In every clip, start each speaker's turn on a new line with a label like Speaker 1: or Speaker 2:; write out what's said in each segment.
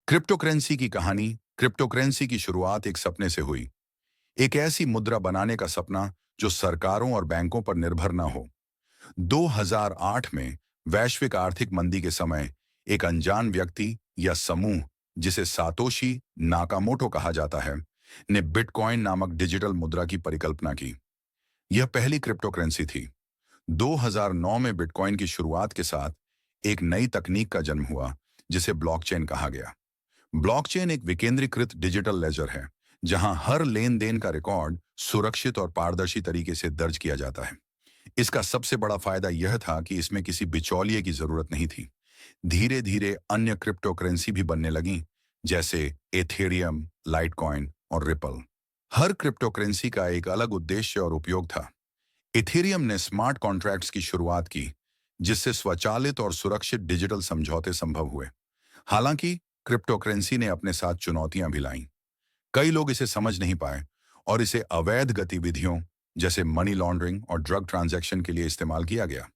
Speaker 1: Cryptocurrency की कहानी। Cryptocurrency की शुरुआत एक सपने से हुई। एक ऐसी मुद्रा बनाने का सपना जो सरकारों और बैंकों पर निर्भर न हो। 2008 में वैश्विक आर्थिक मंदी के समय एक अनजान व्यक्ति या समूह, जिसे सातोशी नाकामोटो कहा जाता है, ने बिटकॉइन नामक डिजिटल मुद्रा की परिकल्पना की। यह पहली क्रिप्टोकरेंसी थी। 2009 में बिटकॉइन की शुरुआत के साथ एक नई तकनीक का जन्म हुआ, जिसे ब्लॉकचेन कहा गया। ब्लॉकचेन एक विकेंद्रीकृत डिजिटल लेजर है, जहां हर लेन देन का रिकॉर्ड सुरक्षित और पारदर्शी तरीके से दर्ज किया जाता है। इसका सबसे बड़ा फायदा यह था कि इसमें किसी बिचौलिए की जरूरत नहीं थी। धीरे धीरे अन्य क्रिप्टो करेंसी भी बनने लगीं, जैसे एथेरियम, लाइटकॉइन और रिपल। हर क्रिप्टो करेंसी का एक अलग उद्देश्य और उपयोग था। इथेरियम ने स्मार्ट कॉन्ट्रैक्ट्स की शुरुआत की, जिससे स्वचालित और सुरक्षित डिजिटल समझौते संभव हुए। हालांकि क्रिप्टो करेंसी ने अपने साथ चुनौतियां भी लाईं। कई लोग इसे समझ नहीं पाए और इसे अवैध गतिविधियों जैसे मनी लॉन्ड्रिंग और ड्रग ट्रांजैक्शन के लिए इस्तेमाल किया गया।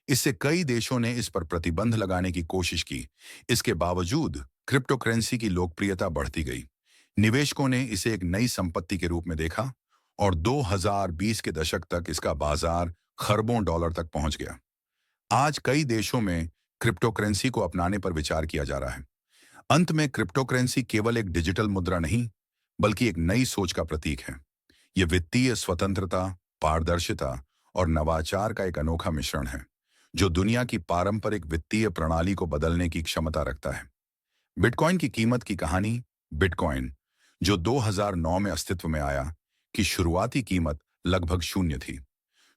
Speaker 1: इससे कई देशों ने इस पर प्रतिबंध लगाने की कोशिश की। इसके बावजूद क्रिप्टो करेंसी की लोकप्रियता बढ़ती गई। निवेशकों ने इसे एक नई संपत्ति के रूप में देखा और 2020 के दशक तक इसका बाजार खरबों डॉलर तक पहुंच गया। आज कई देशों में क्रिप्टो करेंसी को अपनाने पर विचार किया जा रहा है। अंत में क्रिप्टो करेंसी केवल एक डिजिटल मुद्रा नहीं, बल्कि एक नई सोच का प्रतीक है। यह वित्तीय स्वतंत्रता, पारदर्शिता और नवाचार का एक अनोखा मिश्रण है, जो दुनिया की पारंपरिक वित्तीय प्रणाली को बदलने की क्षमता रखता है। बिटकॉइन की कीमत की कहानी। बिटकॉइन, जो 2009 में अस्तित्व में आया, की शुरुआती कीमत लगभग शून्य थी।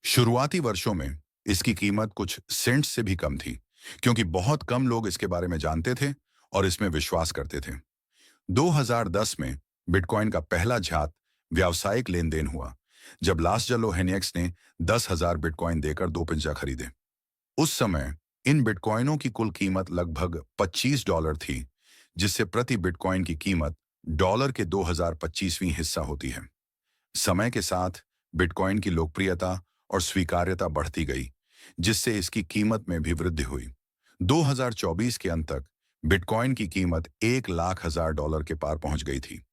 Speaker 1: शुरुआती वर्षों में इसकी कीमत कुछ सेंट्स से भी कम थी, क्योंकि बहुत कम लोग इसके बारे में जानते थे और इसमें विश्वास करते थे। 2010 में बिटकॉइन का पहला झात व्यावसायिक लेन देन हुआ, जब लासजलो हेनियक्स ने 10,000 बिटकॉइन देकर दो पिंजा खरीदे। उस समय इन बिटकॉइनों की कुल कीमत लगभग $25 थी, जिससे प्रति बिटकॉइन की कीमत डॉलर के 2025वीं हिस्सा होती है। समय के साथ बिटकॉइन की लोकप्रियता और स्वीकार्यता बढ़ती गई, जिससे इसकी कीमत में भी वृद्धि हुई। 2024 के अंत तक बिटकॉइन की कीमत $1,00,000 के पार पहुंच गई थी।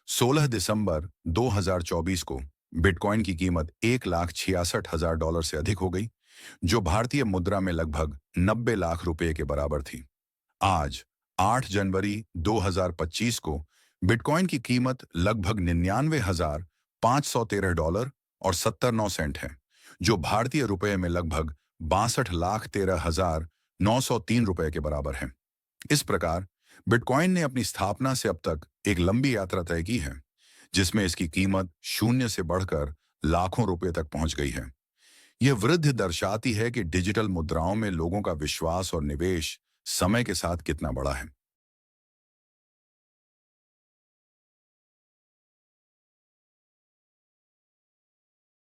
Speaker 1: 16 दिसंबर 2024 को बिटकॉइन की कीमत $1,66,000 से अधिक हो गई, जो भारतीय मुद्रा में लगभग 90 लाख रुपए के बराबर थी। आज 8 जनवरी 2025 को बिटकॉइन की कीमत लगभग $99,513 और 79 सेंट है, जो भारतीय रुपए में लगभग 62,13,903 रुपए के बराबर है। इस प्रकार बिटकॉइन ने अपनी स्थापना से अब तक एक लंबी यात्रा तय की है, जिसमें इसकी कीमत शून्य से बढ़कर लाखों रुपए तक पहुंच गई है। यह वृद्धि दर्शाती है कि डिजिटल मुद्राओं में लोगों का विश्वास और निवेश समय के साथ कितना बड़ा है।